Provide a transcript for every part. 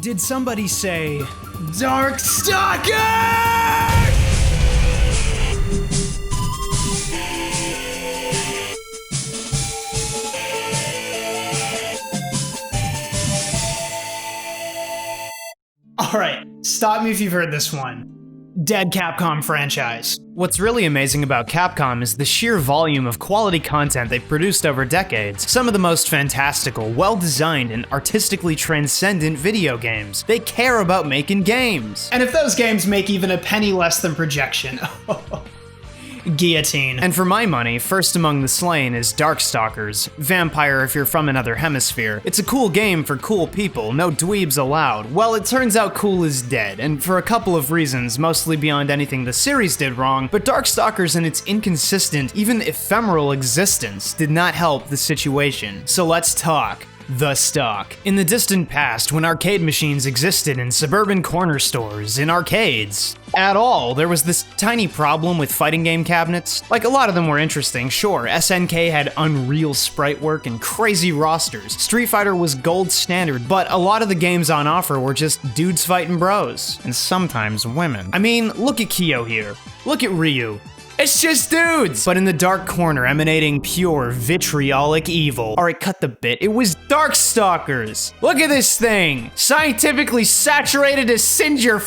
Did somebody say Darkstalkers? Alright, stop me if you've heard this one. Dead Capcom franchise. What's really amazing about Capcom is the sheer volume of quality content they've produced over decades. Some of the most fantastical, well-designed, and artistically transcendent video games. They care about making games. And if those games make even a penny less than projection, guillotine. And for my money, first among the slain is Darkstalkers, Vampire if you're from another hemisphere. It's a cool game for cool people, no dweebs allowed. Well, it turns out cool is dead, and for a couple of reasons, mostly beyond anything the series did wrong, but Darkstalkers and its inconsistent, even ephemeral existence did not help the situation. So let's talk. The stock. In the distant past, when arcade machines existed in suburban corner stores, in arcades, at all, there was this tiny problem with fighting game cabinets. Like, a lot of them were interesting, sure. SNK had unreal sprite work and crazy rosters. Street Fighter was gold standard, but a lot of the games on offer were just dudes fighting bros. And sometimes women. I mean, look at Kyo here. Look at Ryu. It's just dudes! But in the dark corner, emanating pure vitriolic evil. Alright, cut the bit. It was Darkstalkers! Look at this thing! Scientifically saturated to singe your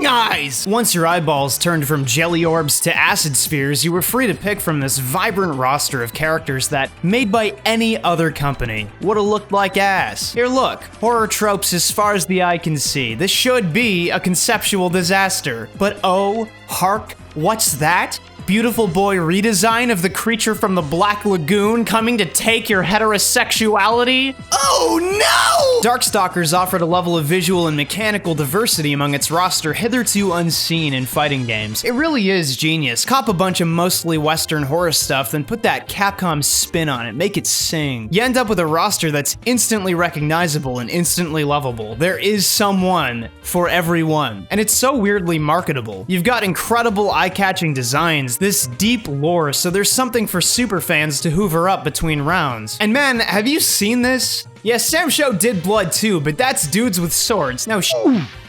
eyes! Once your eyeballs turned from jelly orbs to acid spheres, you were free to pick from this vibrant roster of characters that, made by any other company, would've looked like ass. Here, look. Horror tropes as far as the eye can see. This should be a conceptual disaster. But oh, hark, what's that? Beautiful boy redesign of the creature from the Black Lagoon coming to take your heterosexuality? Oh no! Darkstalkers offered a level of visual and mechanical diversity among its roster hitherto unseen in fighting games. It really is genius. Cop a bunch of mostly Western horror stuff, then put that Capcom spin on it, make it sing. You end up with a roster that's instantly recognizable and instantly lovable. There is someone for everyone. And it's so weirdly marketable. You've got incredible eye-catching designs, this deep lore, so there's something for superfans to hoover up between rounds. And man, have you seen this? Yeah, Sam Show did blood too, but that's dudes with swords. Now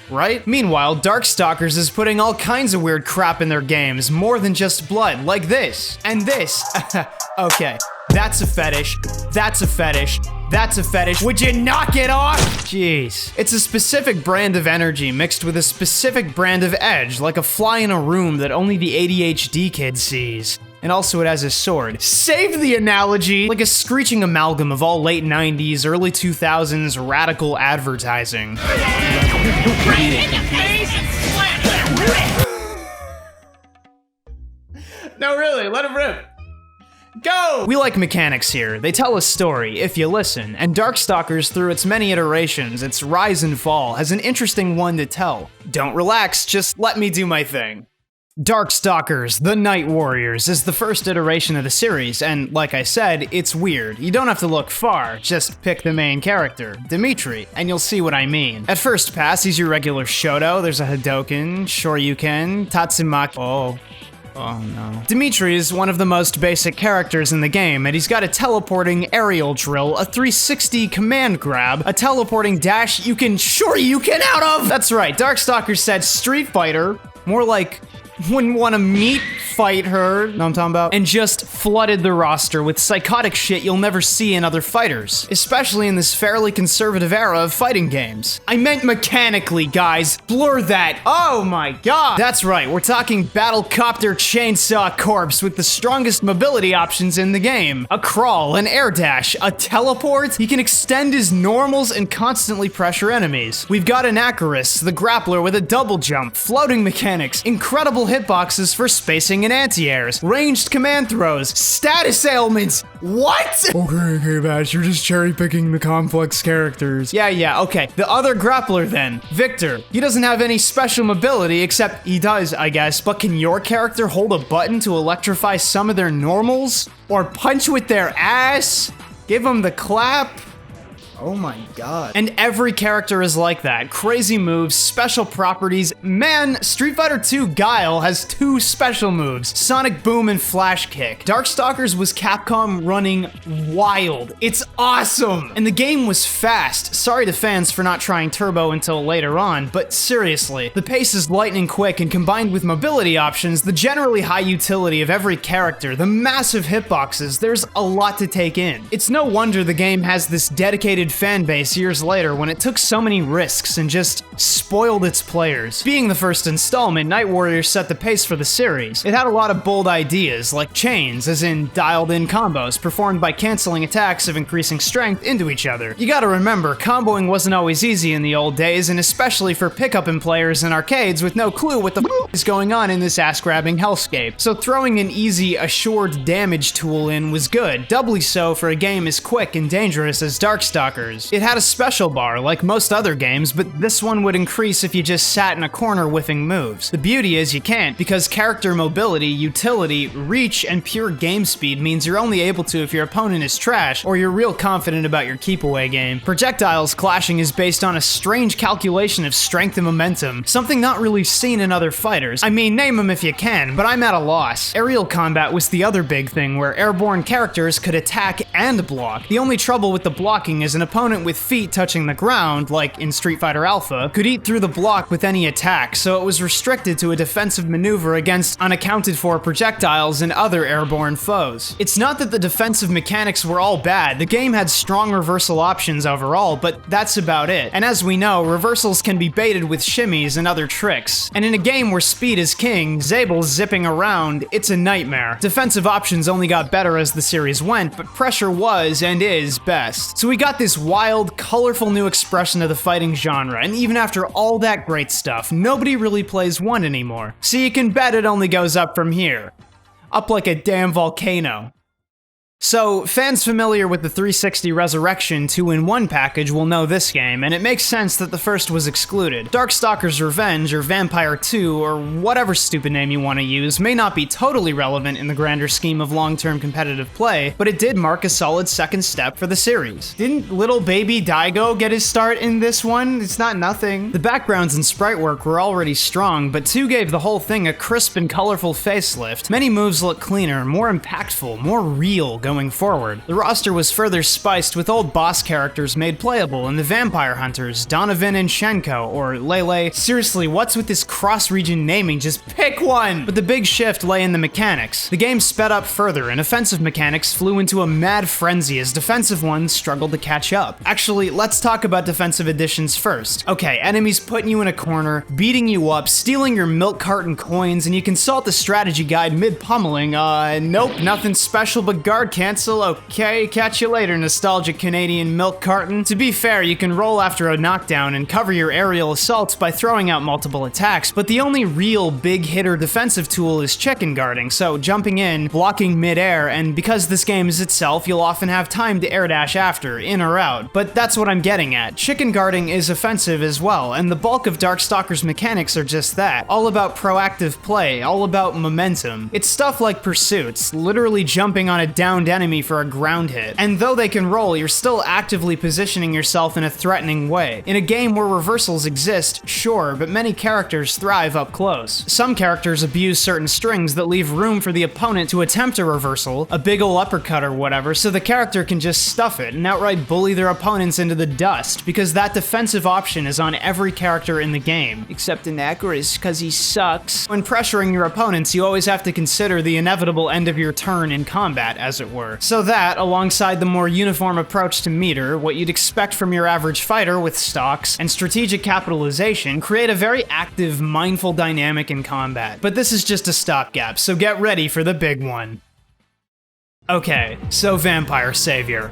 right? Meanwhile, Darkstalkers is putting all kinds of weird crap in their games, more than just blood, like this. And this. Okay, that's a fetish, that's a fetish, that's a fetish. Would you knock it off? Jeez. It's a specific brand of energy mixed with a specific brand of edge, like a fly in a room that only the ADHD kid sees. And also it has a sword. Save the analogy! Like a screeching amalgam of all late 90s, early 2000s radical advertising. No, really, let him rip. Go! We like mechanics here. They tell a story, if you listen, and Darkstalkers, through its many iterations, its rise and fall, has an interesting one to tell. Don't relax, just let me do my thing. Darkstalkers, the Night Warriors, is the first iteration of the series, and like I said, it's weird. You don't have to look far, just pick the main character, Dimitri, and you'll see what I mean. At first pass, he's your regular Shoto, there's a Hadoken, Shoryuken, Tatsumaki. Oh no. Dimitri is one of the most basic characters in the game, and he's got a teleporting aerial drill, a 360 command grab, a teleporting dash you can Shoryuken out of! That's right, Darkstalkers said Street Fighter, more like wouldn't want to meat fight her, know what I'm talking about? And just flooded the roster with psychotic shit you'll never see in other fighters, especially in this fairly conservative era of fighting games. I meant mechanically, guys. Blur that. Oh my god. That's right, we're talking Battlecopter Chainsaw Corpse with the strongest mobility options in the game. A crawl, an air dash, a teleport. He can extend his normals and constantly pressure enemies. We've got an Icarus, the grappler with a double jump, floating mechanics, incredible hitboxes for spacing and anti-airs, ranged command throws, status ailments. What? Okay, KBash, you're just cherry-picking the complex characters. Yeah, okay. The other grappler then, Victor. He doesn't have any special mobility, except he does, I guess, but can your character hold a button to electrify some of their normals? Or punch with their ass? Give them the clap? Oh my god. And every character is like that. Crazy moves, special properties. Man, Street Fighter 2 Guile has 2 special moves, Sonic Boom and Flash Kick. Darkstalkers was Capcom running wild. It's awesome! And the game was fast. Sorry to fans for not trying turbo until later on, but seriously, the pace is lightning quick, and combined with mobility options, the generally high utility of every character, the massive hitboxes, there's a lot to take in. It's no wonder the game has this dedicated fan base years later when it took so many risks and just spoiled its players. Being the first installment, Night Warriors set the pace for the series. It had a lot of bold ideas, like chains, as in dialed-in combos, performed by canceling attacks of increasing strength into each other. You gotta remember, comboing wasn't always easy in the old days, and especially for pick-up-in players in arcades with no clue what the is going on in this ass-grabbing hellscape. So throwing an easy, assured damage tool in was good, doubly so for a game as quick and dangerous as Darkstalkers. It had a special bar, like most other games, but this one would increase if you just sat in a corner whiffing moves. The beauty is you can't, because character mobility, utility, reach, and pure game speed means you're only able to if your opponent is trash, or you're real confident about your keep-away game. Projectiles clashing is based on a strange calculation of strength and momentum, something not really seen in other fighters. I mean, name them if you can, but I'm at a loss. Aerial combat was the other big thing, where airborne characters could attack and block. The only trouble with the blocking is an opponent with feet touching the ground, like in Street Fighter Alpha, could eat through the block with any attack, so it was restricted to a defensive maneuver against unaccounted for projectiles and other airborne foes. It's not that the defensive mechanics were all bad, the game had strong reversal options overall, but that's about it. And as we know, reversals can be baited with shimmies and other tricks. And in a game where speed is king, Zabel's zipping around, it's a nightmare. Defensive options only got better as the series went, but pressure was and is best. So we got this wild, colorful new expression of the fighting genre, and even after all that great stuff, nobody really plays 1 anymore. So you can bet it only goes up from here. Up like a damn volcano. So, fans familiar with the 360 Resurrection 2-in-1 package will know this game, and it makes sense that the first was excluded. Darkstalkers Revenge, or Vampire 2, or whatever stupid name you want to use, may not be totally relevant in the grander scheme of long-term competitive play, but it did mark a solid second step for the series. Didn't little baby Daigo get his start in this one? It's not nothing. The backgrounds and sprite work were already strong, but 2 gave the whole thing a crisp and colorful facelift. Many moves look cleaner, more impactful, more real going forward. The roster was further spiced with old boss characters made playable in the Vampire Hunters, Donovan and Shenko, or Lele. Seriously, what's with this cross-region naming? Just pick one! But the big shift lay in the mechanics. The game sped up further, and offensive mechanics flew into a mad frenzy as defensive ones struggled to catch up. Actually, let's talk about defensive additions first. Okay, enemies putting you in a corner, beating you up, stealing your milk carton coins, and you consult the strategy guide mid-pummeling. Nope, nothing special but guard cancel, okay, catch you later, nostalgic Canadian milk carton. To be fair, you can roll after a knockdown and cover your aerial assaults by throwing out multiple attacks, but the only real big hitter defensive tool is chicken guarding, so jumping in, blocking mid-air, and because this game is itself, you'll often have time to air dash after, in or out. But that's what I'm getting at. Chicken guarding is offensive as well, and the bulk of Darkstalkers mechanics are just that. All about proactive play, all about momentum. It's stuff like pursuits, literally jumping on a downed enemy for a ground hit. And though they can roll, you're still actively positioning yourself in a threatening way. In a game where reversals exist, sure, but many characters thrive up close. Some characters abuse certain strings that leave room for the opponent to attempt a reversal, a big ol' uppercut or whatever, so the character can just stuff it and outright bully their opponents into the dust, because that defensive option is on every character in the game. Except Inaccurus, cause he sucks. When pressuring your opponents, you always have to consider the inevitable end of your turn in combat, as it were. So that, alongside the more uniform approach to meter, what you'd expect from your average fighter with stocks, and strategic capitalization, create a very active, mindful dynamic in combat. But this is just a stopgap, so get ready for the big one. Okay, so Vampire Savior.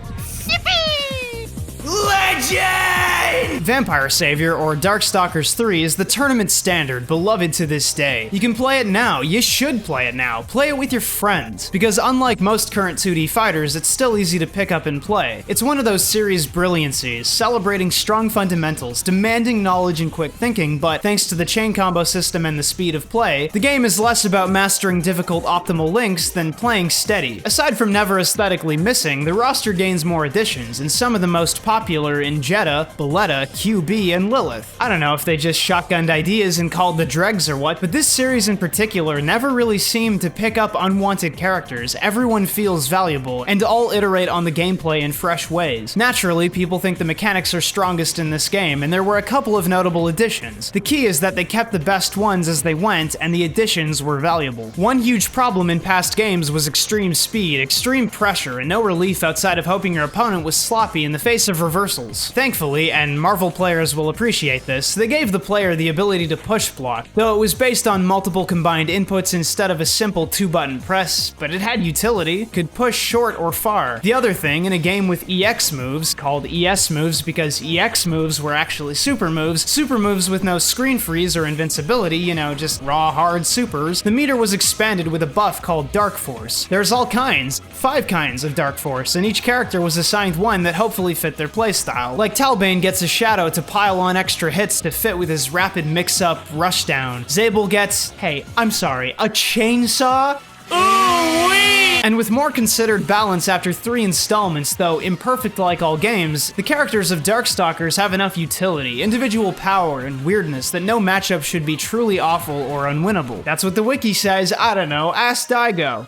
Legend! Vampire Savior, or Darkstalkers 3, is the tournament standard, beloved to this day. You can play it now, you should play it now, play it with your friends, because unlike most current 2D fighters, it's still easy to pick up and play. It's one of those series brilliancies, celebrating strong fundamentals, demanding knowledge and quick thinking, but thanks to the chain combo system and the speed of play, the game is less about mastering difficult optimal links than playing steady. Aside from never aesthetically missing, the roster gains more additions, and some of the most popular popular in Jeddah, Boletta, QB, and Lilith. I don't know if they just shotgunned ideas and called the dregs or what, but this series in particular never really seemed to pick up unwanted characters. Everyone feels valuable, and all iterate on the gameplay in fresh ways. Naturally, people think the mechanics are strongest in this game, and there were a couple of notable additions. The key is that they kept the best ones as they went, and the additions were valuable. One huge problem in past games was extreme speed, extreme pressure, and no relief outside of hoping your opponent was sloppy in the face of reversals. Thankfully, and Marvel players will appreciate this, they gave the player the ability to push block, though it was based on multiple combined inputs instead of a simple 2-button press, but it had utility, could push short or far. The other thing, in a game with EX moves, called ES moves because EX moves were actually super moves with no screen freeze or invincibility, you know, just raw hard supers, the meter was expanded with a buff called Dark Force. There's all kinds, 5 kinds of Dark Force, and each character was assigned one that hopefully fit their playstyle. Like Talbane gets a shadow to pile on extra hits to fit with his rapid mix-up rushdown. Zabel gets, hey, I'm sorry, a chainsaw? Ooh-wee! And with more considered balance after 3 installments, though imperfect like all games, the characters of Darkstalkers have enough utility, individual power, and weirdness that no matchup should be truly awful or unwinnable. That's what the wiki says, I don't know, ask Daigo.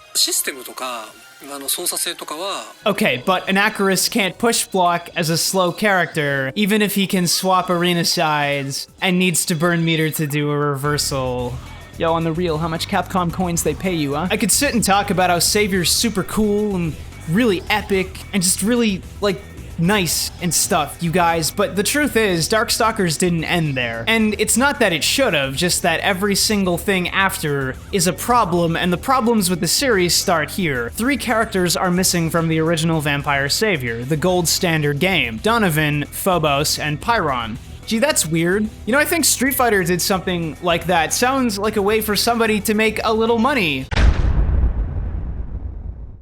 Okay, but Anachorus can't push block as a slow character, even if he can swap arena sides, and needs to burn meter to do a reversal. Yo, on the real, how much Capcom coins they pay you, huh? I could sit and talk about how Savior's super cool and really epic and just really, like, nice and stuff, you guys, but the truth is, Darkstalkers didn't end there. And it's not that it should've, just that every single thing after is a problem, and the problems with the series start here. 3 characters are missing from the original Vampire Savior, the gold standard game: Donovan, Phobos, and Pyron. Gee, that's weird. You know, I think Street Fighter did something like that. Sounds like a way for somebody to make a little money.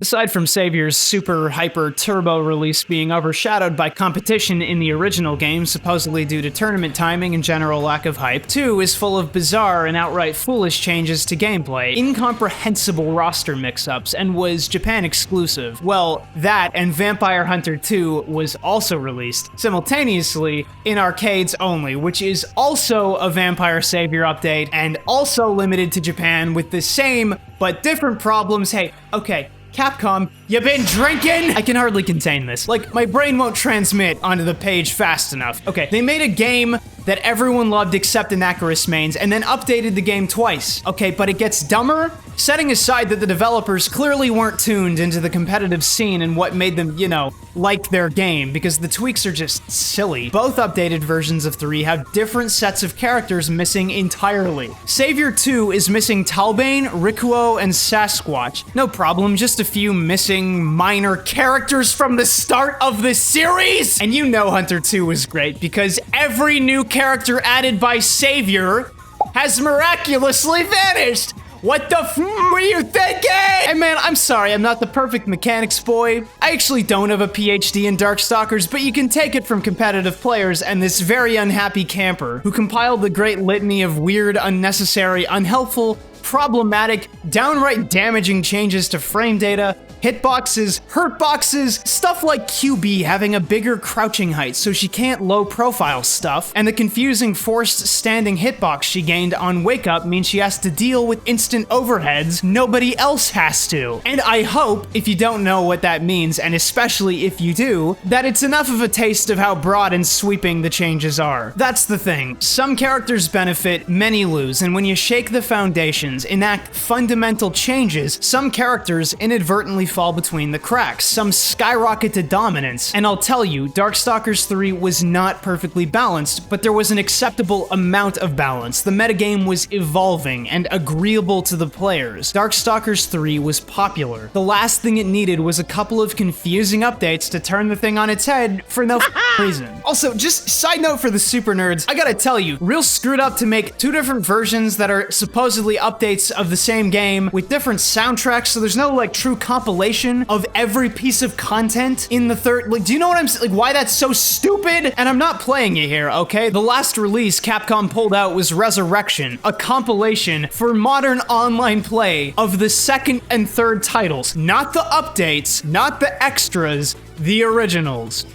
Aside from Savior's super hyper turbo release being overshadowed by competition in the original game, supposedly due to tournament timing and general lack of hype, 2 is full of bizarre and outright foolish changes to gameplay, incomprehensible roster mix-ups, and was Japan exclusive. Well, that and Vampire Hunter 2 was also released simultaneously in arcades only, which is also a Vampire Savior update and also limited to Japan with the same but different problems. Hey, okay, Capcom, you been drinking? I can hardly contain this. Like, my brain won't transmit onto the page fast enough. Okay, they made a game that everyone loved except Anachorus mains, and then updated the game twice. Okay, but it gets dumber? Setting aside that the developers clearly weren't tuned into the competitive scene and what made them, you know, like their game, because the tweaks are just silly. Both updated versions of 3 have different sets of characters missing entirely. Savior 2 is missing Talbane, Rikuo, and Sasquatch. No problem, just a few missing minor characters from the start of the series! And you know Hunter 2 is great, because every new character added by Savior has miraculously vanished! What the f were you thinking? Hey man, I'm sorry, I'm not the perfect mechanics boy. I actually don't have a PhD in Darkstalkers, but you can take it from competitive players and this very unhappy camper who compiled the great litany of weird, unnecessary, unhelpful, problematic, downright damaging changes to frame data, hitboxes, hurtboxes, stuff like QB having a bigger crouching height so she can't low profile stuff, and the confusing forced standing hitbox she gained on Wake Up means she has to deal with instant overheads nobody else has to. And I hope, if you don't know what that means, and especially if you do, that it's enough of a taste of how broad and sweeping the changes are. That's the thing. Some characters benefit, many lose, and when you shake the foundations, enact fundamental changes, some characters inadvertently fall between the cracks. Some skyrocket to dominance. And I'll tell you, Darkstalkers 3 was not perfectly balanced, but there was an acceptable amount of balance. The metagame was evolving and agreeable to the players. Darkstalkers 3 was popular. The last thing it needed was a couple of confusing updates to turn the thing on its head for no reason. Also, just side note for the super nerds, I gotta tell you, real screwed up to make 2 different versions that are supposedly updates of the same game with different soundtracks, so there's no like true compilation of every piece of content in the third. Like, do you know what I'm saying? Like, why that's so stupid? And I'm not playing it here, okay? The last release Capcom pulled out was Resurrection, a compilation for modern online play of the 2nd and 3rd titles. Not the updates, not the extras, the originals.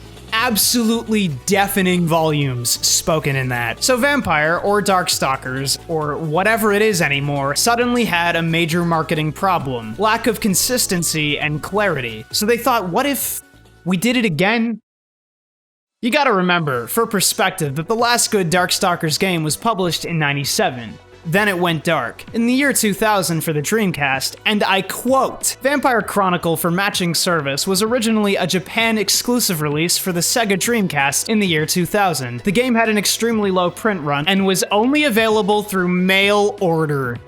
absolutely deafening volumes spoken in that. So Vampire, or Darkstalkers, or whatever it is anymore, suddenly had a major marketing problem. Lack of consistency and clarity. So they thought, what if we did it again? You gotta remember, for perspective, that the last good Darkstalkers game was published in '97. Then it went dark. In the year 2000 for the Dreamcast, and I quote, Vampire Chronicle for Matching Service was originally a Japan exclusive release for the Sega Dreamcast in the year 2000. The game had an extremely low print run and was only available through mail order.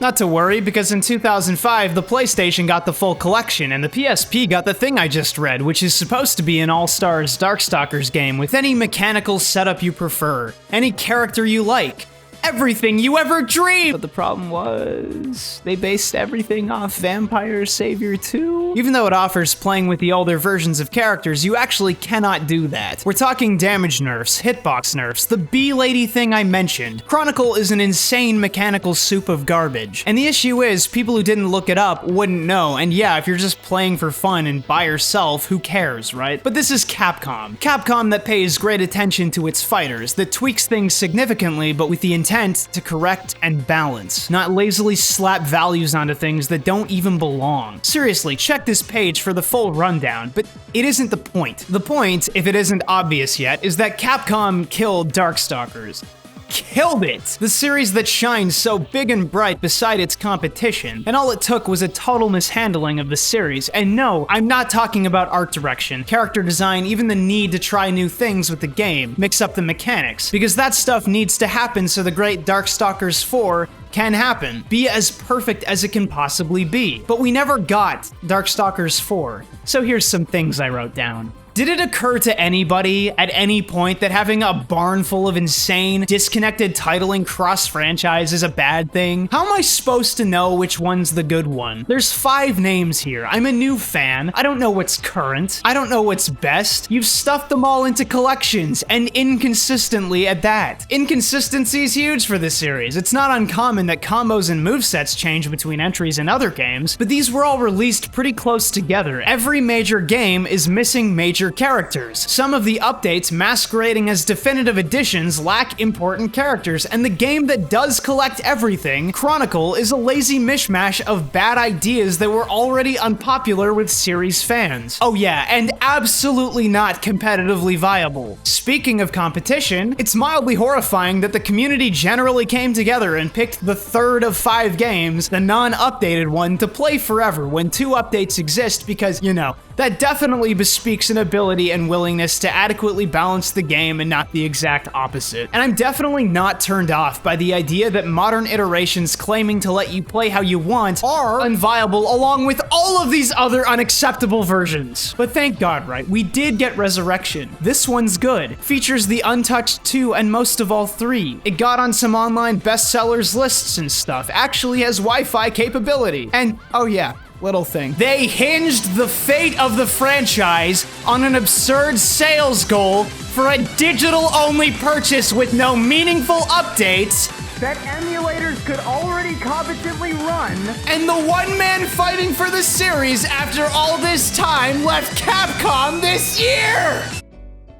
Not to worry, because in 2005, the PlayStation got the full collection, and the PSP got the thing I just read, which is supposed to be an all-stars Darkstalkers game with any mechanical setup you prefer, any character you like, everything you ever dreamed! But the problem was, they based everything off Vampire Savior 2. Even though it offers playing with the older versions of characters, you actually cannot do that. We're talking damage nerfs, hitbox nerfs, the bee-lady thing I mentioned. Chronicle is an insane mechanical soup of garbage. And the issue is, people who didn't look it up wouldn't know, and yeah, if you're just playing for fun and by yourself, who cares, right? But this is Capcom. Capcom that pays great attention to its fighters, that tweaks things significantly, but with the intent to correct and balance, not lazily slap values onto things that don't even belong. Seriously, check this page for the full rundown, but it isn't the point. The point, if it isn't obvious yet, is that Capcom killed Darkstalkers. Killed it! The series that shines so big and bright beside its competition, and all it took was a total mishandling of the series. And no, I'm not talking about art direction, character design, even the need to try new things with the game, mix up the mechanics, because that stuff needs to happen so the great Darkstalkers 4 can happen, be as perfect as it can possibly be. But we never got Darkstalkers 4, so here's some things I wrote down. Did it occur to anybody at any point that having a barn full of insane, disconnected titling cross-franchise is a bad thing? How am I supposed to know which one's the good one? There's 5 names here. I'm a new fan. I don't know what's current. I don't know what's best. You've stuffed them all into collections, and inconsistently at that. Inconsistency's huge for this series. It's not uncommon that combos and movesets change between entries in other games, but these were all released pretty close together. Every major game is missing major characters. Some of the updates masquerading as definitive editions lack important characters, and the game that does collect everything, Chronicle, is a lazy mishmash of bad ideas that were already unpopular with series fans. Oh yeah, and absolutely not competitively viable. Speaking of competition, it's mildly horrifying that the community generally came together and picked the third of 5 games, the non-updated one, to play forever when 2 updates exist because, you know, that definitely bespeaks an ability and willingness to adequately balance the game and not the exact opposite. And I'm definitely not turned off by the idea that modern iterations claiming to let you play how you want are unviable along with all of these other unacceptable versions. But thank God, right? We did get Resurrection. This one's good. Features the Untouched 2 and most of all 3. It got on some online bestsellers lists and stuff. Actually has Wi-Fi capability. And, oh yeah, little thing. They hinged the fate of the franchise on an absurd sales goal for a digital-only purchase with no meaningful updates that emulators could already competently run. And the one man fighting for the series after all this time left Capcom this year!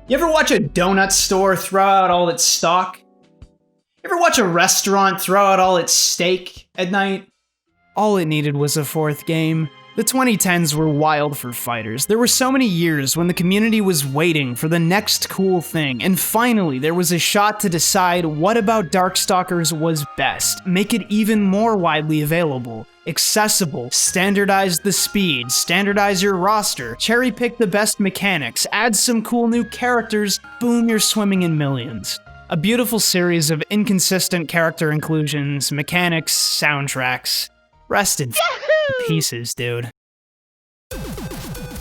You ever watch a donut store throw out all its stock? Ever watch a restaurant throw out all its steak at night? All it needed was a 4th game. The 2010s were wild for fighters. There were so many years when the community was waiting for the next cool thing, and finally there was a shot to decide what about Darkstalkers was best. Make it even more widely available, accessible, standardize the speed, standardize your roster, cherry-pick the best mechanics, add some cool new characters, boom, you're swimming in millions. A beautiful series of inconsistent character inclusions, mechanics, soundtracks. Rest in pieces, dude.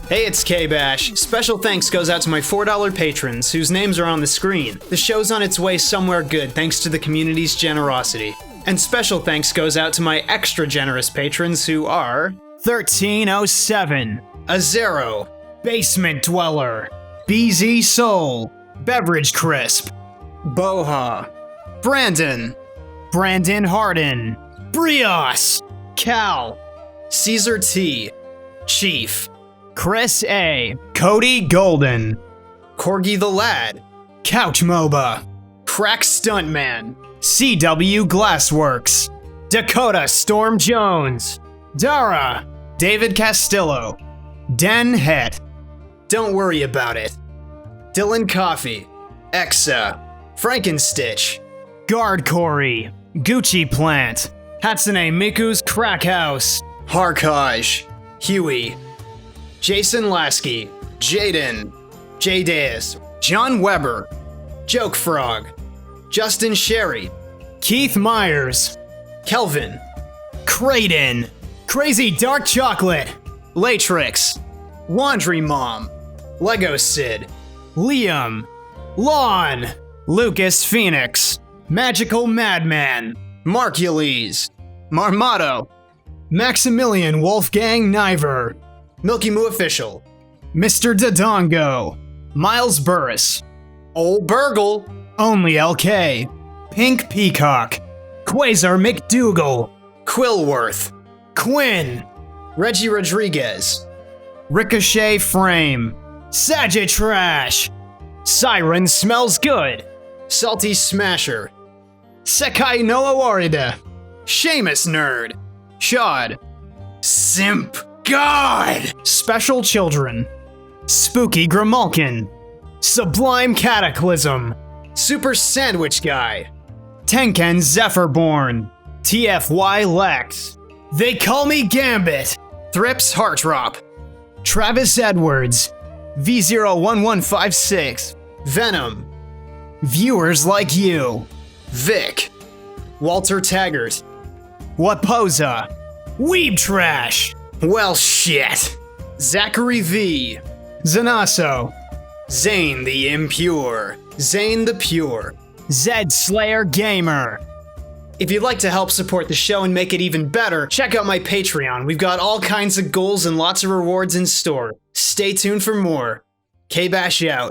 Hey, it's KBash. Special thanks goes out to my $4 patrons, whose names are on the screen. The show's on its way somewhere good thanks to the community's generosity. And special thanks goes out to my extra generous patrons who are 1307, Azero, Basement Dweller, BZ Soul, Beverage Crisp, Boha, Brandon Harden, Brios, Cal, Caesar T, Chief. Chris A. Cody Golden. Corgi the Lad. Couch MOBA. Crack Stuntman. CW Glassworks. Dakota Storm Jones. Dara. David Castillo. Den Het. Don't worry about it. Dylan Coffee. Exa. Frankenstitch. Guard Corey. Gucci Plant. Hatsune Miku's Crack House. Harkaj. Huey. Jason Lasky. Jaden. J-Daz. John Weber. Joke Frog. Justin Sherry. Keith Myers. Kelvin. Creighton. Crazy Dark Chocolate. Latrix. Laundry Mom. Lego Sid. Liam. Lon. Lucas Phoenix. Magical Madman. Markules. Marmato. Maximilian Wolfgang Niver. Milky Moo Official. Mr. Dodongo. Miles Burris. Old Burgle. Only LK. Pink Peacock. Quasar McDougal. Quillworth. Quinn. Reggie Rodriguez. Ricochet Frame. Sagitrash. Siren Smells Good. Salty Smasher. Sekai no Awarida. Seamus Nerd. Shod. Simp God. Special Children. Spooky Grimalkin. Sublime Cataclysm. Super Sandwich Guy. Tenken Zephyrborn. TFY Lex. They Call Me Gambit. Thrips Heartrop. Travis Edwards. V01156. Venom. Viewers Like You. Vic. Walter Taggart. Waposa. Weeb Trash. Well shit. Zachary V. Zanaso. Zane the Impure. Zane the Pure. Zed Slayer Gamer. If you'd like to help support the show and make it even better, check out my Patreon. We've got all kinds of goals and lots of rewards in store. Stay tuned for more. KBash out.